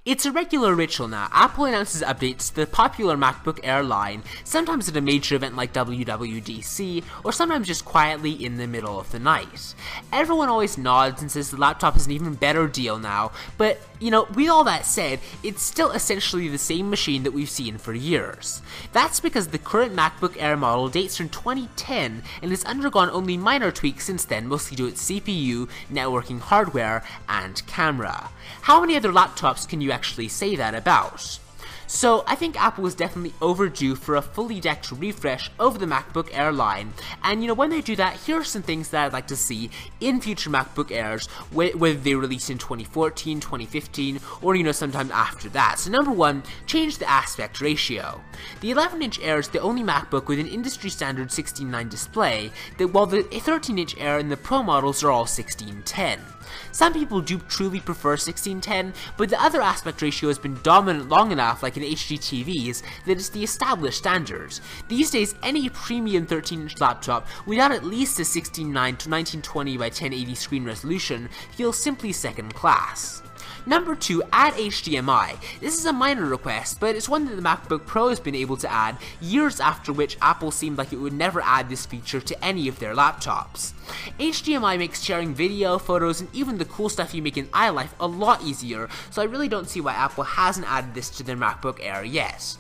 It's a regular ritual now. Apple announces updates to the popular MacBook Air line, sometimes at a major event like WWDC, or sometimes just quietly in the middle of the night. Everyone always nods and says the laptop is an even better deal now, but, with all that said, it's still essentially the same machine that we've seen for years. That's because the current MacBook Air model dates from 2010 and has undergone only minor tweaks since then, mostly to its CPU, networking hardware, and camera. How many other laptops can you actually say that about? So I think Apple is definitely overdue for a fully decked refresh of the MacBook Air line, and when they do that, here are some things that I'd like to see in future MacBook Airs, whether they release in 2014, 2015, or sometime after that. So number one, change the aspect ratio. The 11-inch Air is the only MacBook with an industry standard 16:9 display, while the 13-inch Air and the Pro models are all 16:10. Some people do truly prefer 16:10, but the other aspect ratio has been dominant long enough, like in HD TVs, that it's the established standard. These days, any premium 13-inch laptop without at least a 16:9 to 1920 by 1080 screen resolution feels simply second class. Number 2, add HDMI. This is a minor request, but it's one that the MacBook Pro has been able to add years after which Apple seemed like it would never add this feature to any of their laptops. HDMI makes sharing video, photos, and even the cool stuff you make in iLife a lot easier, so I really don't see why Apple hasn't added this to their MacBook Air yet.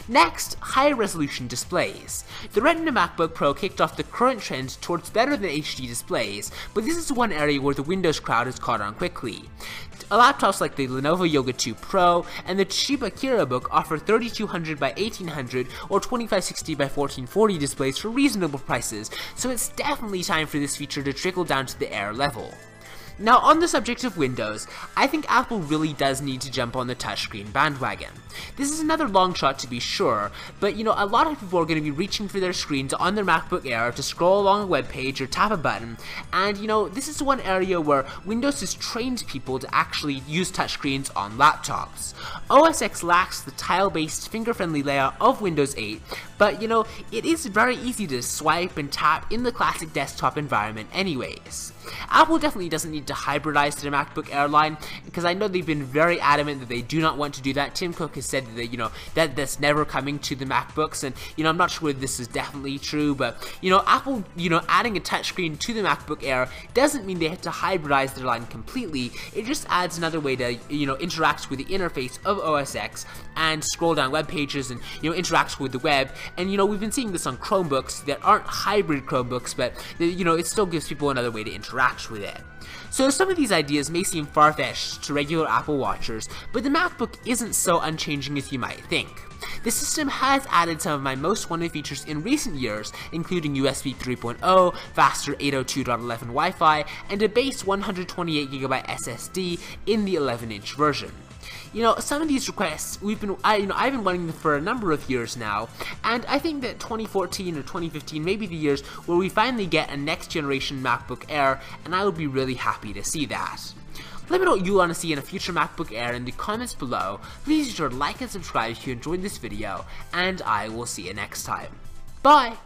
Next, high-resolution displays. The Retina MacBook Pro kicked off the current trend towards better than HD displays, but this is one area where the Windows crowd has caught on quickly. Laptops like the Lenovo Yoga 2 Pro and the Toshiba Kirabook offer 3200 by 1800 or 2560 by 1440 displays for reasonable prices, so it's definitely time for this feature to trickle down to the Air level. Now, on the subject of Windows, I think Apple really does need to jump on the touchscreen bandwagon. This is another long shot to be sure, but a lot of people are going to be reaching for their screens on their MacBook Air to scroll along a web page or tap a button, and this is one area where Windows has trained people to actually use touchscreens on laptops. OS X lacks the tile-based finger-friendly layout of Windows 8, but it is very easy to swipe and tap in the classic desktop environment anyways. Apple definitely doesn't need to hybridize their MacBook Air line, because I know they've been very adamant that they do not want to do that. Tim Cook has said that, that that's never coming to the MacBooks, and, I'm not sure if this is definitely true, but, Apple, adding a touchscreen to the MacBook Air doesn't mean they have to hybridize their line completely. It just adds another way to, interact with the interface of OS X and scroll down web pages and, interact with the web, and, we've been seeing this on Chromebooks that aren't hybrid Chromebooks, but, it still gives people another way to interact with it. So some of these ideas may seem far-fetched to regular Apple watchers, but the MacBook isn't so unchanging as you might think. The system has added some of my most wanted features in recent years, including USB 3.0, faster 802.11 Wi-Fi, and a base 128GB SSD in the 11-inch version. Some of these requests I've been wanting them for a number of years now, and I think that 2014 or 2015 may be the years where we finally get a next generation MacBook Air, and I would be really happy to see that. Let me know what you want to see in a future MacBook Air in the comments below. Please be sure to like and subscribe if you enjoyed this video, and I will see you next time. Bye!